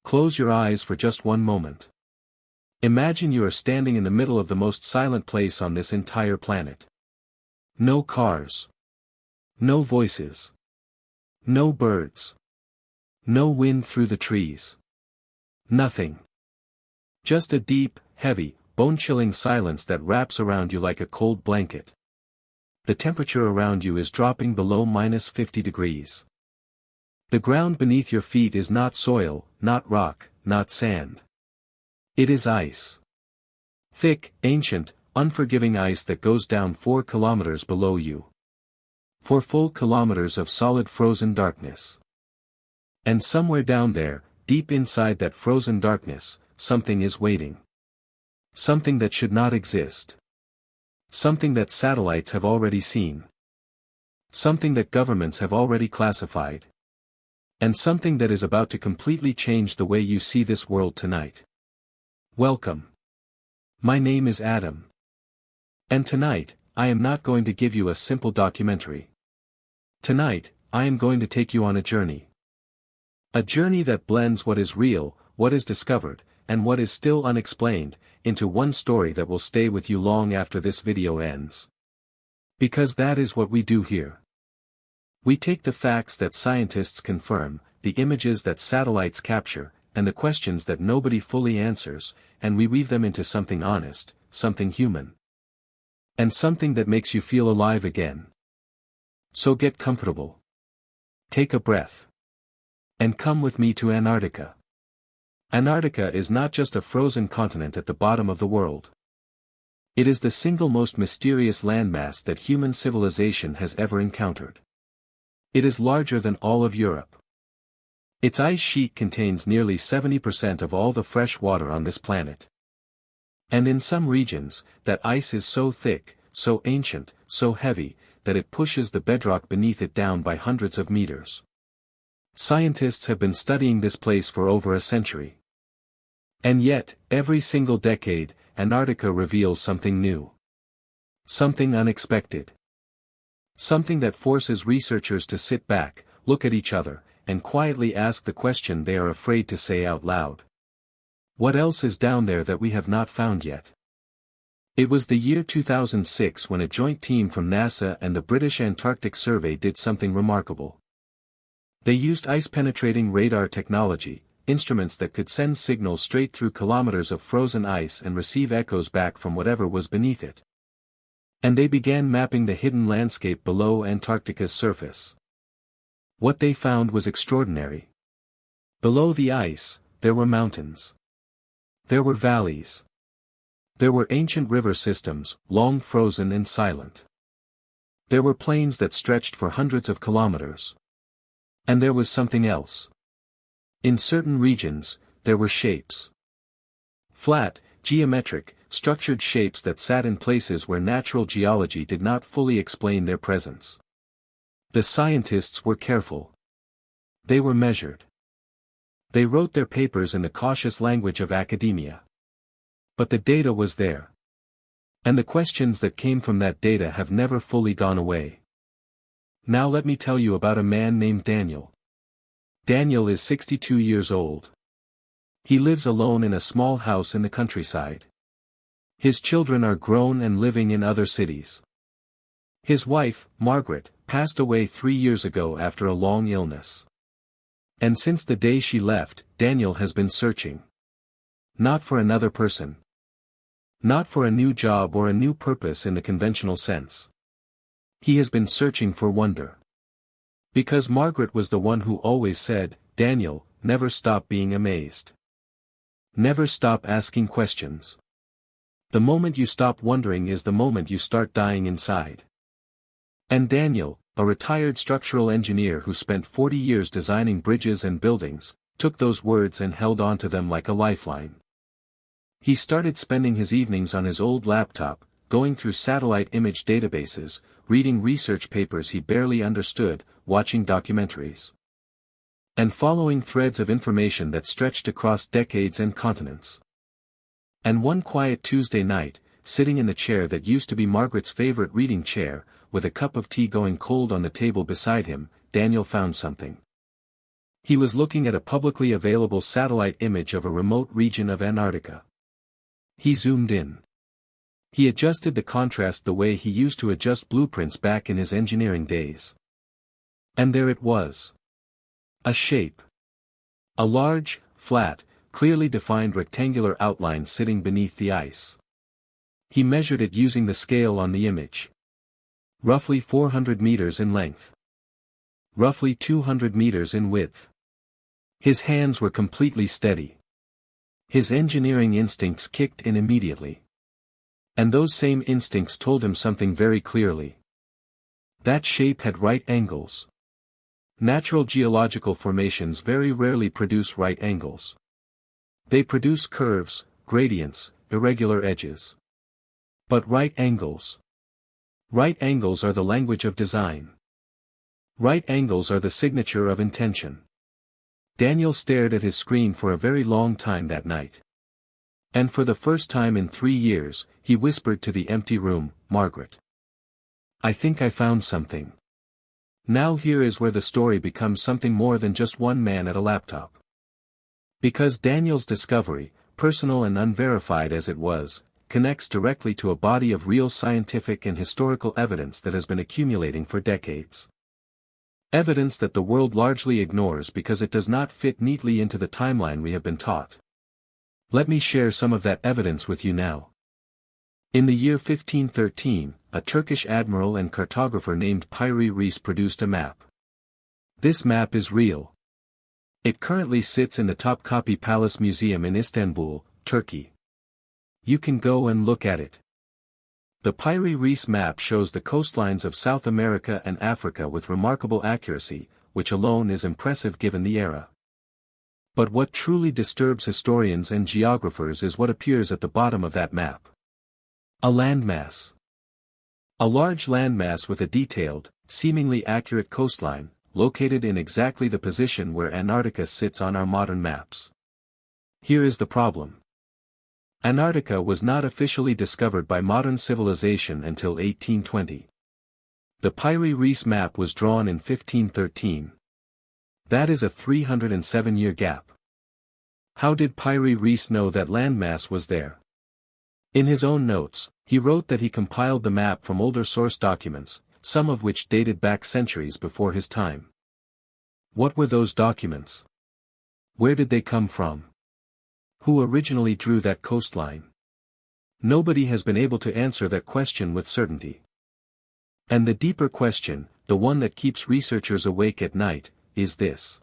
Close your eyes for just one moment. Imagine you are standing in the middle of the most silent place on this entire planet. No cars. No voices. No birds. No wind through the trees. Nothing. Just a deep, heavy, bone-chilling silence that wraps around you like a cold blanket. The temperature around you is dropping below -50 degrees. The ground beneath your feet is not soil, not rock, not sand. It is ice. Thick, ancient, unforgiving ice that goes down 4 kilometers below you. 4 full kilometers of solid frozen darkness. And somewhere down there, deep inside that frozen darkness, something is waiting. Something that should not exist. Something that satellites have already seen. Something that governments have already classified. And something that is about to completely change the way you see this world tonight. Welcome. My name is Adam. And tonight, I am not going to give you a simple documentary. Tonight, I am going to take you on a journey. A journey that blends what is real, what is discovered, and what is still unexplained, into one story that will stay with you long after this video ends. Because that is what we do here. We take the facts that scientists confirm, the images that satellites capture, and the questions that nobody fully answers, and we weave them into something honest, something human. And something that makes you feel alive again. So get comfortable. Take a breath. And come with me to Antarctica. Antarctica is not just a frozen continent at the bottom of the world. It is the single most mysterious landmass that human civilization has ever encountered. It is larger than all of Europe. Its ice sheet contains nearly 70% of all the fresh water on this planet. And in some regions, that ice is so thick, so ancient, so heavy, that it pushes the bedrock beneath it down by hundreds of meters. Scientists have been studying this place for over a century. And yet, every single decade, Antarctica reveals something new. Something unexpected. Something that forces researchers to sit back, look at each other, and quietly ask the question they are afraid to say out loud. What else is down there that we have not found yet? It was the year 2006 when a joint team from NASA and the British Antarctic Survey did something remarkable. They used ice-penetrating radar technology, instruments that could send signals straight through kilometers of frozen ice and receive echoes back from whatever was beneath it. And they began mapping the hidden landscape below Antarctica's surface. What they found was extraordinary. Below the ice, there were mountains. There were valleys. There were ancient river systems, long frozen and silent. There were plains that stretched for hundreds of kilometers. And there was something else. In certain regions, there were shapes. Flat, geometric, structured shapes that sat in places where natural geology did not fully explain their presence. The scientists were careful. They were measured. They wrote their papers in the cautious language of academia. But the data was there. And the questions that came from that data have never fully gone away. Now let me tell you about a man named Daniel. Daniel is 62 years old. He lives alone in a small house in the countryside. His children are grown and living in other cities. His wife, Margaret, passed away 3 years ago after a long illness. And since the day she left, Daniel has been searching. Not for another person. Not for a new job or a new purpose in the conventional sense. He has been searching for wonder. Because Margaret was the one who always said, "Daniel, never stop being amazed. Never stop asking questions. The moment you stop wondering is the moment you start dying inside." And Daniel, a retired structural engineer who spent 40 years designing bridges and buildings, took those words and held on to them like a lifeline. He started spending his evenings on his old laptop, going through satellite image databases, reading research papers he barely understood, watching documentaries. And following threads of information that stretched across decades and continents. And one quiet Tuesday night, sitting in the chair that used to be Margaret's favorite reading chair, with a cup of tea going cold on the table beside him, Daniel found something. He was looking at a publicly available satellite image of a remote region of Antarctica. He zoomed in. He adjusted the contrast the way he used to adjust blueprints back in his engineering days. And there it was. A shape. A large, flat, clearly defined rectangular outline sitting beneath the ice. He measured it using the scale on the image. Roughly 400 meters in length. Roughly 200 meters in width. His hands were completely steady. His engineering instincts kicked in immediately. And those same instincts told him something very clearly. That shape had right angles. Natural geological formations very rarely produce right angles. They produce curves, gradients, irregular edges. But right angles. Right angles are the language of design. Right angles are the signature of intention. Daniel stared at his screen for a very long time that night. And for the first time in 3 years, he whispered to the empty room, "Margaret. I think I found something." Now here is where the story becomes something more than just one man at a laptop. Because Daniel's discovery, personal and unverified as it was, connects directly to a body of real scientific and historical evidence that has been accumulating for decades. Evidence that the world largely ignores because it does not fit neatly into the timeline we have been taught. Let me share some of that evidence with you now. In the year 1513, a Turkish admiral and cartographer named Piri Reis produced a map. This map is real. It currently sits in the Topkapi Palace Museum in Istanbul, Turkey. You can go and look at it. The Piri Reis map shows the coastlines of South America and Africa with remarkable accuracy, which alone is impressive given the era. But what truly disturbs historians and geographers is what appears at the bottom of that map. A landmass. A large landmass with a detailed, seemingly accurate coastline, located in exactly the position where Antarctica sits on our modern maps. Here is the problem. Antarctica was not officially discovered by modern civilization until 1820. The Piri Reis map was drawn in 1513. That is a 307-year gap. How did Piri Reis know that landmass was there? In his own notes, he wrote that he compiled the map from older source documents, some of which dated back centuries before his time. What were those documents? Where did they come from? Who originally drew that coastline? Nobody has been able to answer that question with certainty. And the deeper question, the one that keeps researchers awake at night, is this.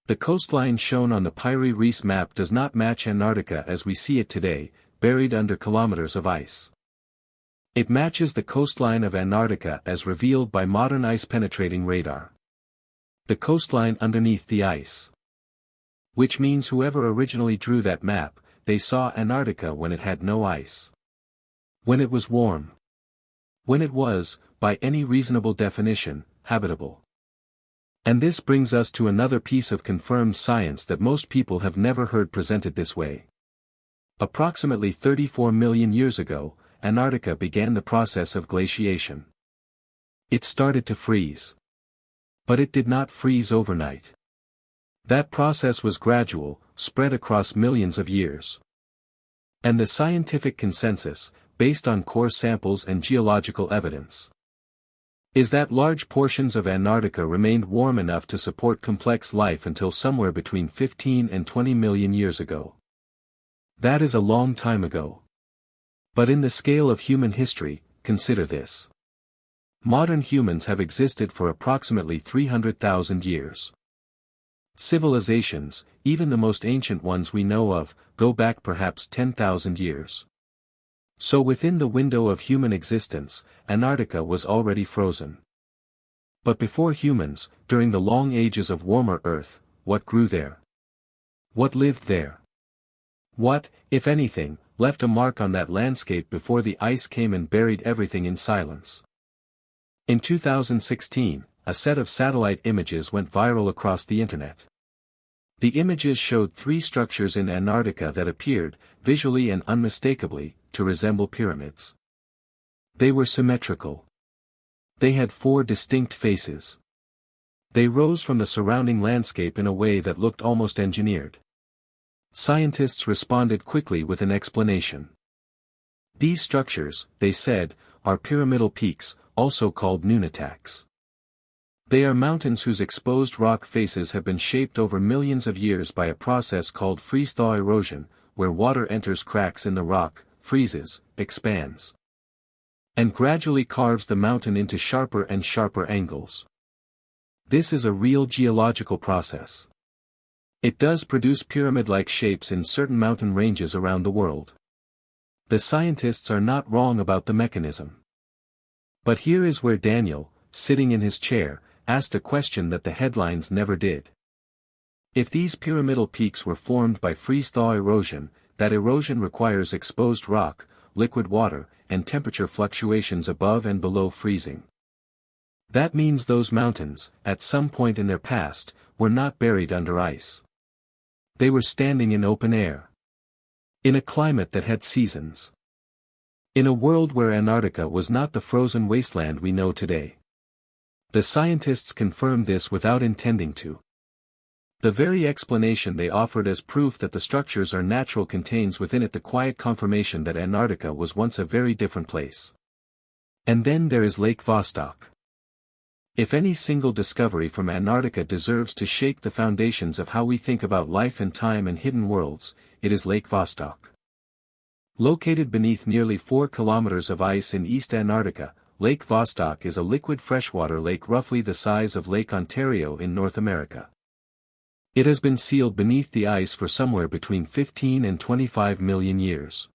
The coastline shown on the Piri Reis map does not match Antarctica as we see it today, buried under kilometers of ice. It matches the coastline of Antarctica as revealed by modern ice-penetrating radar. The coastline underneath the ice. Which means whoever originally drew that map, they saw Antarctica when it had no ice. When it was warm. When it was, by any reasonable definition, habitable. And this brings us to another piece of confirmed science that most people have never heard presented this way. Approximately 34 million years ago, Antarctica began the process of glaciation. It started to freeze. But it did not freeze overnight. That process was gradual, spread across millions of years. And the scientific consensus, based on core samples and geological evidence, is that large portions of Antarctica remained warm enough to support complex life until somewhere between 15 and 20 million years ago. That is a long time ago. But in the scale of human history, consider this. Modern humans have existed for approximately 300,000 years. Civilizations, even the most ancient ones we know of, go back perhaps 10,000 years. So within the window of human existence, Antarctica was already frozen. But before humans, during the long ages of warmer Earth, what grew there? What lived there? What, if anything, left a mark on that landscape before the ice came and buried everything in silence? In 2016, a set of satellite images went viral across the internet. The images showed 3 structures in Antarctica that appeared, visually and unmistakably, to resemble pyramids. They were symmetrical. They had 4 distinct faces. They rose from the surrounding landscape in a way that looked almost engineered. Scientists responded quickly with an explanation. These structures, they said, are pyramidal peaks, also called nunataks. They are mountains whose exposed rock faces have been shaped over millions of years by a process called freeze-thaw erosion, where water enters cracks in the rock, freezes, expands, and gradually carves the mountain into sharper and sharper angles. This is a real geological process. It does produce pyramid-like shapes in certain mountain ranges around the world. The scientists are not wrong about the mechanism. But here is where Daniel, sitting in his chair, asked a question that the headlines never did. If these pyramidal peaks were formed by freeze-thaw erosion, that erosion requires exposed rock, liquid water, and temperature fluctuations above and below freezing. That means those mountains, at some point in their past, were not buried under ice. They were standing in open air. In a climate that had seasons. In a world where Antarctica was not the frozen wasteland we know today. The scientists confirmed this without intending to. The very explanation they offered as proof that the structures are natural contains within it the quiet confirmation that Antarctica was once a very different place. And then there is Lake Vostok. If any single discovery from Antarctica deserves to shake the foundations of how we think about life and time and hidden worlds, it is Lake Vostok. Located beneath nearly 4 kilometers of ice in East Antarctica, Lake Vostok is a liquid freshwater lake roughly the size of Lake Ontario in North America. It has been sealed beneath the ice for somewhere between 15 and 25 million years.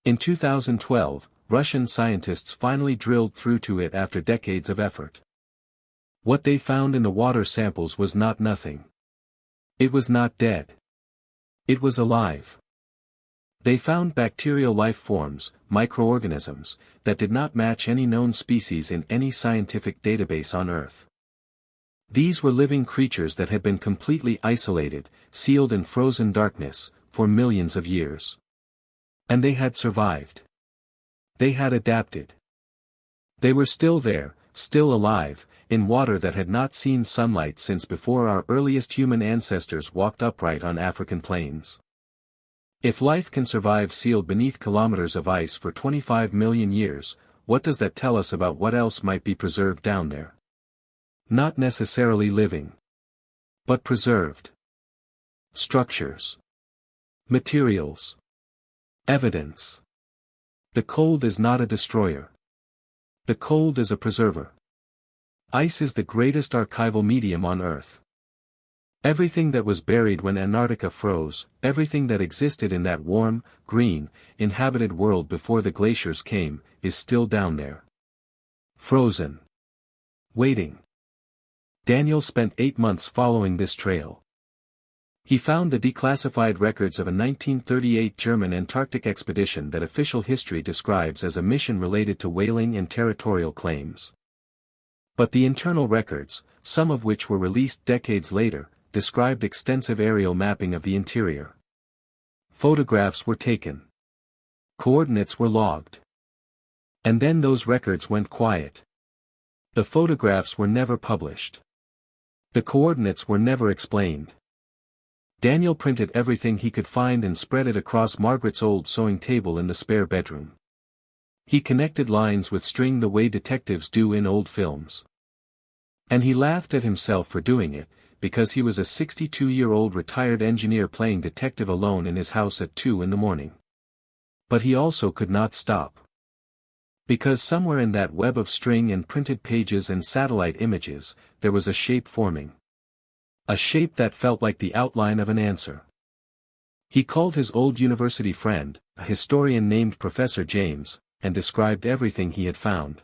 In 2012, Russian scientists finally drilled through to it after decades of effort. What they found in the water samples was not nothing. It was not dead. It was alive. They found bacterial life forms, microorganisms, that did not match any known species in any scientific database on Earth. These were living creatures that had been completely isolated, sealed in frozen darkness, for millions of years. And they had survived. They had adapted. They were still there, still alive, in water that had not seen sunlight since before our earliest human ancestors walked upright on African plains. If life can survive sealed beneath kilometers of ice for 25 million years, what does that tell us about what else might be preserved down there? Not necessarily living, but preserved. Structures. Materials. Evidence. The cold is not a destroyer. The cold is a preserver. Ice is the greatest archival medium on Earth. Everything that was buried when Antarctica froze, everything that existed in that warm, green, inhabited world before the glaciers came, is still down there. Frozen. Waiting. Daniel spent 8 months following this trail. He found the declassified records of a 1938 German Antarctic expedition that official history describes as a mission related to whaling and territorial claims. But the internal records, some of which were released decades later, described extensive aerial mapping of the interior. Photographs were taken. Coordinates were logged. And then those records went quiet. The photographs were never published. The coordinates were never explained. Daniel printed everything he could find and spread it across Margaret's old sewing table in the spare bedroom. He connected lines with string the way detectives do in old films. And he laughed at himself for doing it, because he was a 62-year-old retired engineer playing detective alone in his house at 2 in the morning. But he also could not stop. Because somewhere in that web of string and printed pages and satellite images, there was a shape forming. A shape that felt like the outline of an answer. He called his old university friend, a historian named Professor James, and described everything he had found.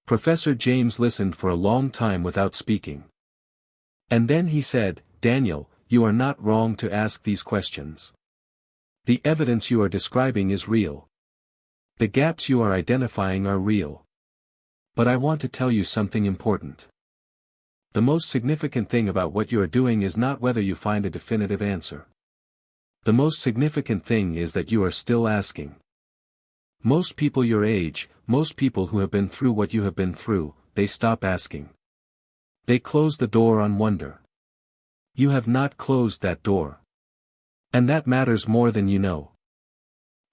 Professor James listened for a long time without speaking. And then he said, "Daniel, you are not wrong to ask these questions. The evidence you are describing is real. The gaps you are identifying are real. But I want to tell you something important. The most significant thing about what you are doing is not whether you find a definitive answer. The most significant thing is that you are still asking. Most people your age, most people who have been through what you have been through, they stop asking. They close the door on wonder. You have not closed that door. And that matters more than you know.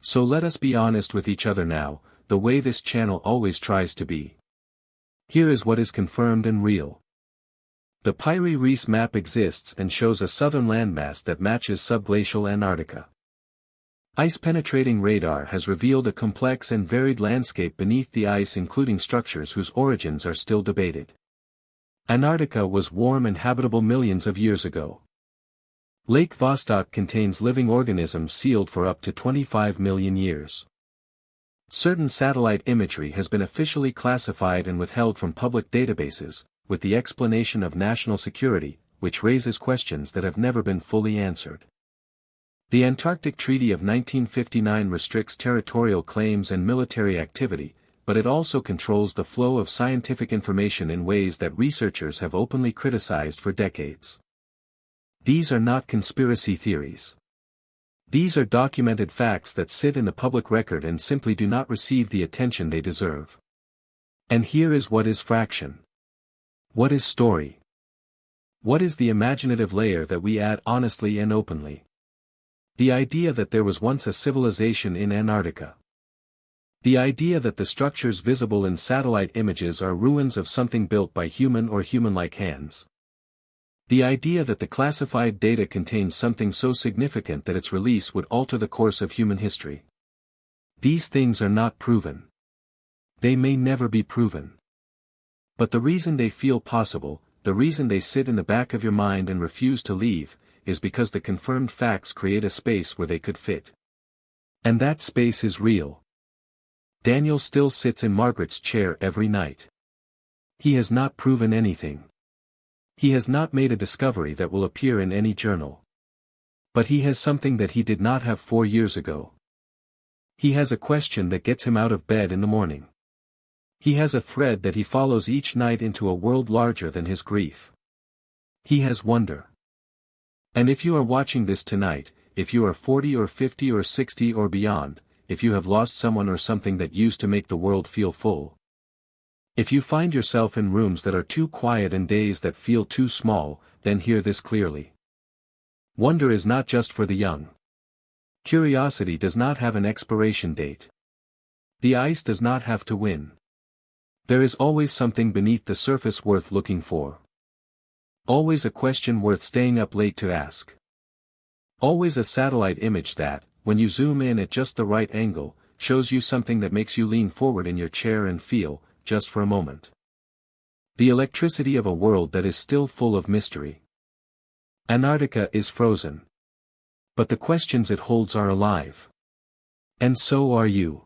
So let us be honest with each other now, the way this channel always tries to be. Here is what is confirmed and real. The Piri Reis map exists and shows a southern landmass that matches subglacial Antarctica. Ice-penetrating radar has revealed a complex and varied landscape beneath the ice, including structures whose origins are still debated. Antarctica was warm and habitable millions of years ago. Lake Vostok contains living organisms sealed for up to 25 million years. Certain satellite imagery has been officially classified and withheld from public databases, with the explanation of national security, which raises questions that have never been fully answered. The Antarctic Treaty of 1959 restricts territorial claims and military activity, but it also controls the flow of scientific information in ways that researchers have openly criticized for decades. These are not conspiracy theories. These are documented facts that sit in the public record and simply do not receive the attention they deserve. And here is what is fraction. What is story? What is the imaginative layer that we add honestly and openly? The idea that there was once a civilization in Antarctica. The idea that the structures visible in satellite images are ruins of something built by human or human-like hands. The idea that the classified data contains something so significant that its release would alter the course of human history. These things are not proven. They may never be proven. But the reason they feel possible, the reason they sit in the back of your mind and refuse to leave, is because the confirmed facts create a space where they could fit. And that space is real. Daniel still sits in Margaret's chair every night. He has not proven anything. He has not made a discovery that will appear in any journal. But he has something that he did not have 4 years ago. He has a question that gets him out of bed in the morning. He has a thread that he follows each night into a world larger than his grief. He has wonder. And if you are watching this tonight, if you are 40 or 50 or 60 or beyond, if you have lost someone or something that used to make the world feel full. If you find yourself in rooms that are too quiet and days that feel too small, then hear this clearly. Wonder is not just for the young. Curiosity does not have an expiration date. The ice does not have to win. There is always something beneath the surface worth looking for. Always a question worth staying up late to ask. Always a satellite image that, when you zoom in at just the right angle, shows you something that makes you lean forward in your chair and feel, just for a moment, the electricity of a world that is still full of mystery. Antarctica is frozen. But the questions it holds are alive. And so are you.